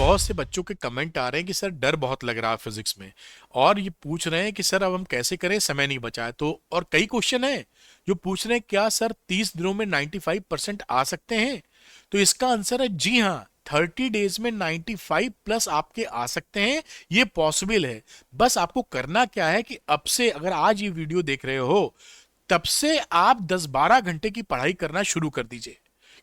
बहुत से बच्चों के कमेंट आ रहे हैं कि सर डर बहुत लग रहा है फिजिक्स में, और ये पूछ रहे हैं कि सर अब हम कैसे करें, समय नहीं बचा है। तो और कई क्वेश्चन हैं जो पूछ रहे हैं क्या सर 30 दिनों में 95% आ सकते हैं। तो इसका आंसर है जी हाँ, 30 डेज में 95 प्लस आपके आ सकते हैं। ये पॉसिबल है। बस आपको करना क्या है कि अब से, अगर आज ये वीडियो देख रहे हो, तब से आप 10-12 घंटे की पढ़ाई करना शुरू कर दीजिए,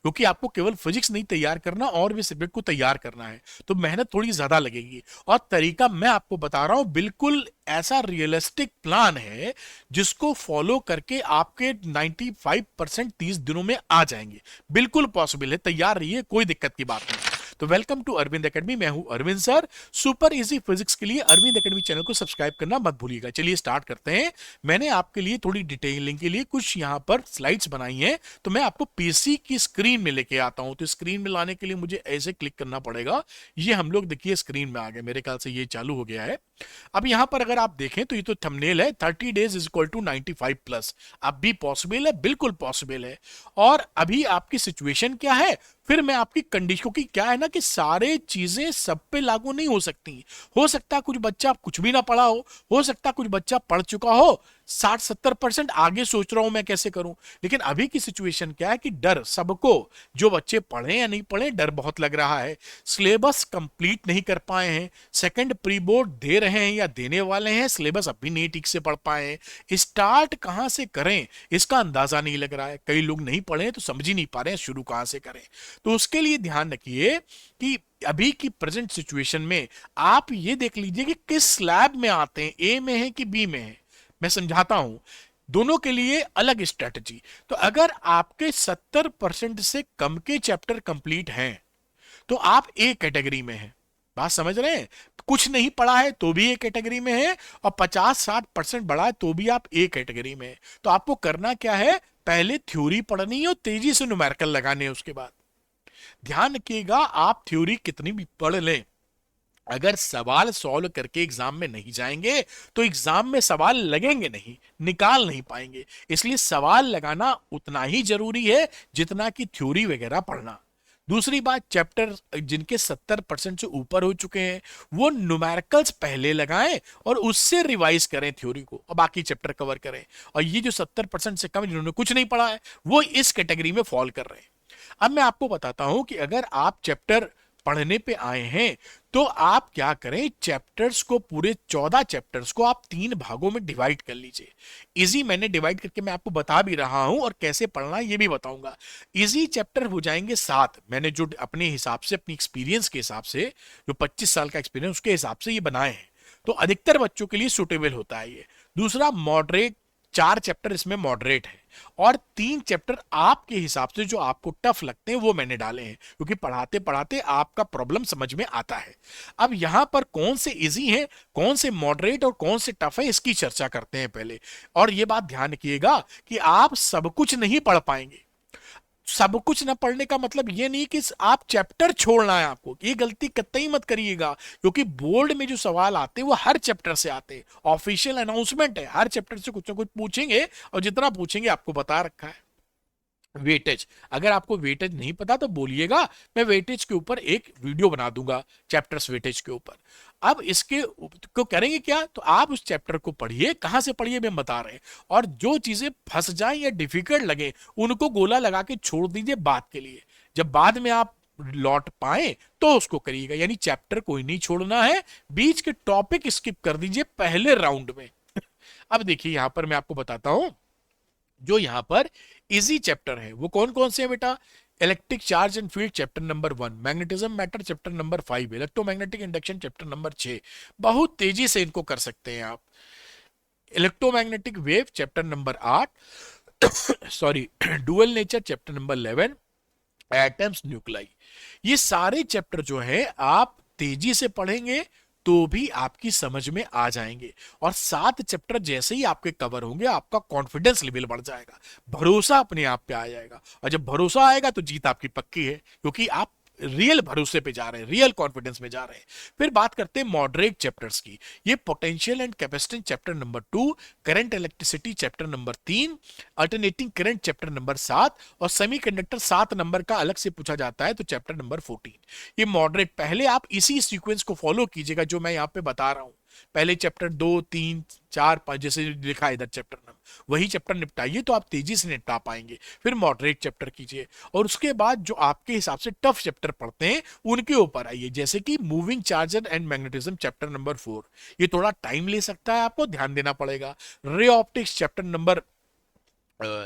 क्योंकि आपको केवल फिजिक्स नहीं तैयार करना और भी सब्जेक्ट को तैयार करना है। तो मेहनत थोड़ी ज्यादा लगेगी, और तरीका मैं आपको बता रहा हूं, बिल्कुल ऐसा रियलिस्टिक प्लान है जिसको फॉलो करके आपके 95% 30 दिनों में आ जाएंगे। बिल्कुल पॉसिबल है, तैयार रहिए, कोई दिक्कत की बात नहीं। तो वेलकम टू अरविंद एकेडमी, मैं हूं Arvind sir. Super easy physics के लिए अरविंद एकेडमी चैनल को सब्सक्राइब करना मत भूलिएगा। चलिए स्टार्ट करते हैं। मैंने आपके लिए थोड़ी डिटेलिंग के लिए कुछ यहां पर स्लाइड्स बनाई हैं, तो मैं आपको पीसी की स्क्रीन में लेके आता हूं। तो स्क्रीन में लाने के लिए मुझे ऐसे क्लिक करना पड़ेगा। ये हम लोग देखिए स्क्रीन में आ गए, मेरे ख्याल से ये चालू हो गया है। अब यहां पर अगर आप देखें तो ये तो थंबनेल है, 30 days is equal to 95 plus. अब भी पॉसिबल है, बिल्कुल पॉसिबल है। और अभी आपकी सिचुएशन क्या है, फिर मैं आपकी कंडीशन, क्योंकि क्या है ना कि सारे चीजें सब पे लागू नहीं हो सकती। हो सकता है कुछ बच्चा कुछ भी ना पढ़ा हो सकता है कुछ बच्चा पढ़ चुका हो, 60-70% आगे सोच रहा हूं मैं कैसे करूं। लेकिन अभी की सिचुएशन क्या है कि डर सबको, जो बच्चे पढ़े या नहीं पढ़े, डर बहुत लग रहा है। सिलेबस कंप्लीट नहीं कर पाए हैं, सेकंड प्री बोर्ड दे रहे हैं या देने वाले हैं, सिलेबस अभी नहीं ठीक से पढ़ पाए हैं। स्टार्ट कहां से करें इसका अंदाजा नहीं लग रहा है। कई लोग नहीं पढ़े तो समझ ही नहीं पा रहे हैं शुरू कहां से करें। तो उसके लिए ध्यान रखिए कि अभी की प्रेजेंट सिचुएशन में आप ये देख लीजिए कि किस स्लैब में आते हैं, ए में है कि बी में है। मैं समझाता हूं, दोनों के लिए अलग स्ट्रेटजी। तो अगर आपके 70% से कम के चैप्टर कंप्लीट हैं तो आप ए कैटेगरी में हैं। बात समझ रहे हैं? कुछ नहीं पढ़ा है तो भी ए कैटेगरी में है, और 50-60% बढ़ा है तो भी आप ए कैटेगरी में है। तो आपको करना क्या है, पहले थ्योरी पढ़नी है और तेजी से न्यूमेरिकल लगाने हैं। उसके बाद ध्यान रखिएगा, आप थ्योरी कितनी भी पढ़ लें, अगर सवाल सॉल्व करके एग्जाम में नहीं जाएंगे तो एग्जाम में सवाल लगेंगे नहीं, निकाल नहीं पाएंगे। इसलिए सवाल लगाना उतना ही जरूरी है जितना कि थ्योरी वगैरह पढ़ना। दूसरी बात, चैप्टर जिनके 70% से ऊपर हो चुके हैं वो न्यूमेरिकल्स पहले लगाएं और उससे रिवाइज करें थ्योरी को, और बाकी चैप्टर कवर करें। और ये जो 70% से कम, जिन्होंने कुछ नहीं पढ़ा है, वो इस कैटेगरी में फॉल कर रहे हैं। अब मैं आपको बताता हूं कि अगर आप चैप्टर पढ़ने पे आए हैं तो आप क्या करें, चैप्टर्स को, पूरे 14 चैप्टर्स को आप 3 भागों में डिवाइड कर लीजिए। इजी मैंने डिवाइड करके मैं आपको बता भी रहा हूं, और कैसे पढ़ना है ये भी बताऊंगा। इजी चैप्टर हो जाएंगे 7, मैंने जो अपने हिसाब से, अपनी एक्सपीरियंस के हिसाब से, जो 25 साल का एक्सपीरियंस उसके हिसाब से ये बनाए हैं, तो अधिकतर बच्चों के लिए सुटेबल होता है ये। दूसरा, मॉडरेट, 4 चैप्टर इसमें मॉडरेट है, और 3 चैप्टर आपके हिसाब से जो आपको टफ लगते हैं वो मैंने डाले हैं, क्योंकि पढ़ाते पढ़ाते आपका प्रॉब्लम समझ में आता है। अब यहां पर कौन से इजी हैं, कौन से मॉडरेट और कौन से टफ है, इसकी चर्चा करते हैं पहले। और ये बात ध्यान रखिएगा कि आप सब कुछ नहीं पढ़ पाएंगे। सब कुछ ना पढ़ने का मतलब ये नहीं कि आप चैप्टर छोड़ना है आपको, ये गलती कतई मत करिएगा, क्योंकि बोर्ड में जो सवाल आते हैं वो हर चैप्टर से आते हैं। ऑफिशियल अनाउंसमेंट है, हर चैप्टर से कुछ ना कुछ पूछेंगे, और जितना पूछेंगे आपको बता रखा है। वेटेज, अगर आपको वेटेज नहीं पता तो बोलिएगा, मैं वेटेज के ऊपर एक वीडियो बना दूंगा, चैप्टर्स वेटेज के ऊपर। अब इसके को करेंगे क्या, तो आप उस चैप्टर को पढ़िए, कहां से पढ़िए मैं बता रहे हैं, और जो चीजें फंस जाए या डिफिकल्ट लगे उनको गोला लगा के छोड़ दीजिए बाद के लिए। जब बाद में आप लौट पाए तो उसको करिएगा, यानी चैप्टर कोई नहीं छोड़ना है, बीच के टॉपिक स्किप कर दीजिए पहले राउंड में। अब देखिए यहां पर मैं आपको बताता हूं, जो यहां पर इजी चैप्टर है वो कौन कौन से हैं बेटा। Electric charge and field chapter number 1, magnetism matter chapter number 5, electromagnetic induction chapter number 6। बहुत तेजी से इनको कर सकते हैं आप। Electromagnetic wave chapter number 8, sorry, dual nature chapter number 11, atoms nuclei. ये सारे चैप्टर जो है आप तेजी से पढ़ेंगे तो भी आपकी समझ में आ जाएंगे, और 7 चैप्टर जैसे ही आपके कवर होंगे आपका कॉन्फिडेंस लेवल बढ़ जाएगा, भरोसा अपने आप पे आ जाएगा, और जब भरोसा आएगा तो जीत आपकी पक्की है, क्योंकि आप रियल भरोसे पे जा रहे हैं, रियल कॉन्फिडेंस में जा रहे हैं। फिर बात करते हैं मॉडरेट चैप्टर्स की। ये potential and capacitance chapter number 2, current electricity chapter number 3, alternating current chapter number 7 और सेमीकंडक्टर 7 नंबर का अलग से पूछा जाता है तो चैप्टर नंबर 14। ये मॉडरेट, पहले आप इसी सीक्वेंस को फॉलो कीजिएगा जो मैं यहाँ पे बता रहा हूँ। पहले चैप्टर 2, 3, 4, 5 जैसे लिखा है इधर चैप्टर नंबर, वही चैप्टर निपटाइए तो आप तेजी से निपटा पाएंगे। फिर मॉडरेट चैप्टर कीजिए और उसके बाद जो आपके हिसाब से टफ चैप्टर पढ़ते हैं उनके ऊपर आइए, जैसे कि moving charger and magnetism chapter number 4। ये थोड़ा टाइम ले सकता है, आपको ध्यान देना पड़ेगा। रे ऑप्टिक्स चैप्टर नंबर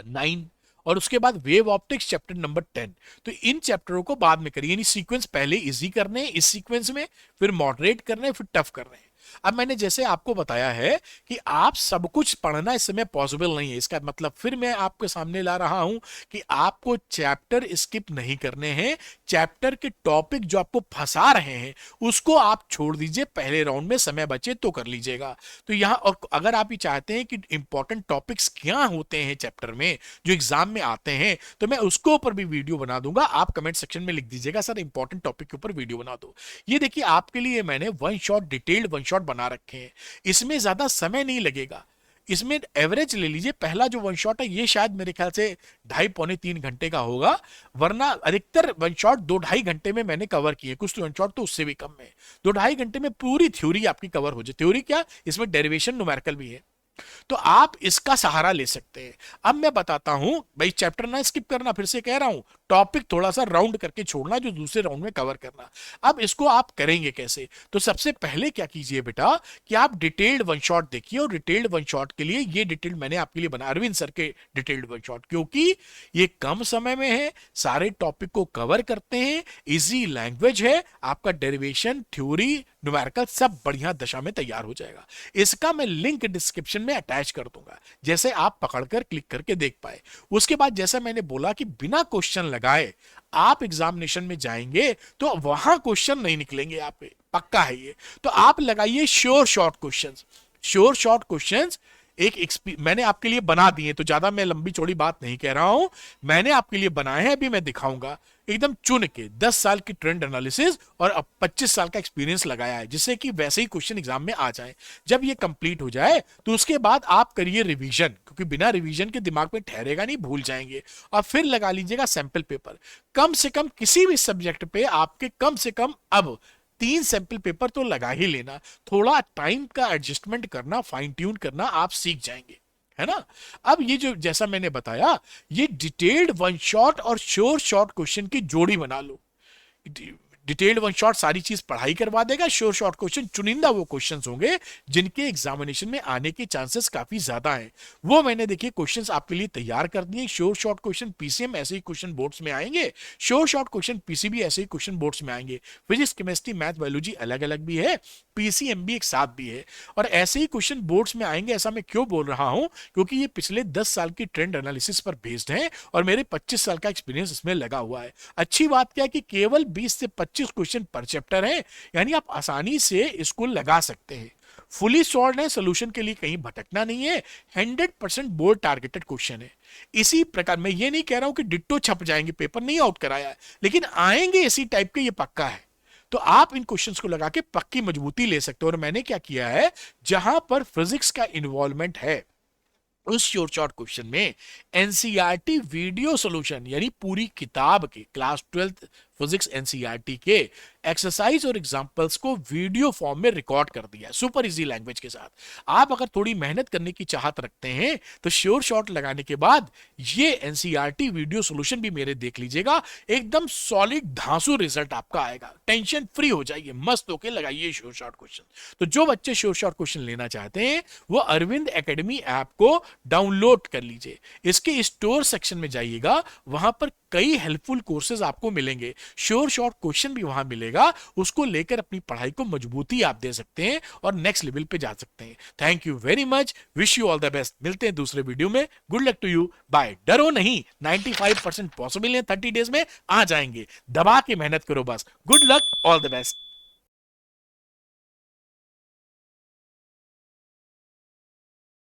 9 और उसके बाद वेव ऑप्टिक्स चैप्टर नंबर 10। तो इन चैप्टरों को बाद में करिए, यानी सीक्वेंस पहले इजी करने हैं इस सीक्वेंस में, फिर मॉडरेट करने हैं, फिर टफ करने हैं। अब मैंने जैसे आपको बताया है कि आप सब कुछ पढ़ना इस समय पॉसिबल नहीं है, इसका मतलब फिर मैं आपके सामने ला रहा हूं कि आपको चैप्टर स्किप नहीं करने हैं। चैप्टर के टॉपिक जो आपको फंसा रहे हैं उसको आप छोड़ दीजिए, पहले राउंड में समय बचे तो कर लीजिएगा। तो यहां, और अगर आप ये चाहते हैं कि इंपॉर्टेंट टॉपिक्स क्या होते हैं चैप्टर में जो एग्जाम में आते हैं, तो मैं उसको ऊपर भी वीडियो बना दूंगा। आप कमेंट सेक्शन में लिख दीजिएगा सर इंपॉर्टेंट टॉपिक के ऊपर वीडियो बना दो। ये देखिए आपके लिए मैंने one shot, detailed one shot बना रखे हैं, इसमें ज्यादा समय नहीं लगेगा। इसमें एवरेज ले लीजिए, पहला जो वन शॉट है ये शायद मेरे ख्याल से 2.5-3 घंटे का होगा, वरना अधिकतर वन शॉट 2-2.5 घंटे में मैंने कवर किए। कुछ वन शॉट तो उससे भी कम में, 2-2.5 घंटे में पूरी थ्योरी आपकी कवर हो जाए। थ्योरी क्या, इसमें डेरिवेशन न्यूमेरिकल भी है, तो आप इसका सहारा ले सकते हैं। अब मैं बताता हूं भाई, चैप्टर ना स्किप करना, फिर से कह रहा हूं, टॉपिक थोड़ा सा राउंड करके छोड़ना जो दूसरे राउंड में कवर करना। अब इसको आप करेंगे कैसे, तो सबसे पहले क्या कीजिए बेटा कि आप डिटेल्ड वन शॉट देखिए, और डिटेल्ड वन शॉट के लिए ये डिटेल्ड मैंने आपके लिए बना, अरविंद सर के डिटेल्ड वन शॉट, क्योंकि ये कम समय में है, सारे टॉपिक को कवर करते हैं, इजी लैंग्वेज है, आपका डेरिवेशन, थ्योरी, न्यूमेरिकल सब बढ़िया दशा में तैयार हो जाएगा। इसका मैं लिंक डिस्क्रिप्शन में अटैच कर दूंगा, जैसे आप पकड़कर क्लिक करके देख पाए। उसके बाद जैसा मैंने बोला कि बिना क्वेश्चन लगाए आप एग्जामिनेशन में जाएंगे तो वहां क्वेश्चन नहीं निकलेंगे आपके, पक्का है ये। तो आप लगाइए sure short questions. Sure short questions मैंने आपके लिए बना दिए, तो ज्यादा मैं लंबी चौड़ी बात नहीं कह रहा हूं, मैंने आपके लिए बनाए हैं, अभी मैं दिखाऊंगा एकदम चुन के। 10 साल की ट्रेंड एनालिसिस और अब 25 साल का एक्सपीरियंस लगाया है, जिससे कि वैसे ही क्वेश्चन एग्जाम में आ जाए। जब ये कंप्लीट हो जाए तो उसके बाद आप करिए रिवीजन, क्योंकि बिना रिवीजन के दिमाग में ठहरेगा नहीं, भूल जाएंगे। और फिर लगा लीजिएगा सैंपल पेपर, कम से कम किसी भी सब्जेक्ट पे आपके कम से कम अब 3 सैंपल पेपर तो लगा ही लेना। थोड़ा टाइम का एडजस्टमेंट करना, फाइन ट्यून करना आप सीख जाएंगे, है ना। अब ये जो जैसा मैंने बताया, ये डिटेल्ड वन शॉट और श्योर शॉर्ट क्वेश्चन की जोड़ी बना लो। डिटेल्ड वन शॉट सारी चीज पढ़ाई करवा देगा, श्योर शॉर्ट क्वेश्चन चुनिंदा वो क्वेश्चंस होंगे जिनके एग्जामिनेशन में आने के चांसेस काफी ज्यादा हैं, वो मैंने देखिए क्वेश्चंस आपके लिए तैयार कर दिए। श्योर शॉर्ट क्वेश्चन पीसीएम ऐसे ही क्वेश्चन बोर्ड्स में आएंगे, श्योर शॉर्ट क्वेश्चन पीसीबी ऐसे ही क्वेश्चन बोर्ड्स में आएंगे। फिजिक्स, केमिस्ट्री, मैथ, बायोलॉजी अलग अलग भी है, पीसीएम भी एक साथ भी है, और ऐसे ही क्वेश्चन बोर्ड्स में आएंगे। ऐसा मैं क्यों बोल रहा हूं, क्योंकि ये पिछले 10 साल की ट्रेंड एनालिसिस पर बेस्ड है और मेरे 25 साल का एक्सपीरियंस इसमें लगा हुआ है। अच्छी बात क्या है कि केवल 20 से 25 क्वेश्चन पर चैप्टर है, यानी आप आसानी से इसको लगा सकते हैं। फुली सॉल्व है, सोल्यूशन के लिए कहीं भटकना नहीं है, 100% बोर्ड टारगेटेड क्वेश्चन है। इसी प्रकार मैं ये नहीं कह रहा हूं कि डिट्टो छप जाएंगे, पेपर नहीं आउट कराया है, लेकिन आएंगे इसी टाइप के, ये पक्का है। तो आप इन क्वेश्चंस को लगा के पक्की मजबूती ले सकते हो। और मैंने क्या किया है, जहां पर फिजिक्स का इन्वॉल्वमेंट है उस श्योर शॉर्ट क्वेश्चन में एनसीईआरटी वीडियो सॉल्यूशन, यानी पूरी किताब के क्लास 12 फिजिक्स एनसीईआरटी के एक्सरसाइज और एग्जांपल्स को वीडियो फॉर्म में रिकॉर्ड कर दिया है, सुपर इजी लैंग्वेज के साथ। आप अगर थोड़ी मेहनत करने की चाहत रखते हैं तो श्योर शॉर्ट लगाने के बाद ये एनसीईआरटी वीडियो सॉल्यूशन भी मेरे देख लीजिएगा, एकदम सॉलिड धांसू रिजल्ट आपका आएगा, टेंशन फ्री हो जाइए, मस्त होके लगाइए श्योर शॉर्ट क्वेश्चन। तो जो बच्चे श्योर शॉर्ट क्वेश्चन लेना चाहते हैं वो अरविंद एकेडमी ऐप को डाउनलोड कर लीजिए। इसके स्टोर सेक्शन में जाइएगा, वहां पर कई हेल्पफुल कोर्सेज आपको मिलेंगे, श्योर शॉर्ट क्वेश्चन भी वहां मिलेगा, उसको लेकर अपनी पढ़ाई को मजबूती आप दे सकते हैं और नेक्स्ट लेवल पे जा सकते हैं। Thank you very much, wish you all the best. मिलते हैं दूसरे वीडियो में, good luck to you, bye. डरो नहीं, 95% पॉसिबल है, 30 डेज में आ जाएंगे, दबा के मेहनत करो बस। Good luck, all the best.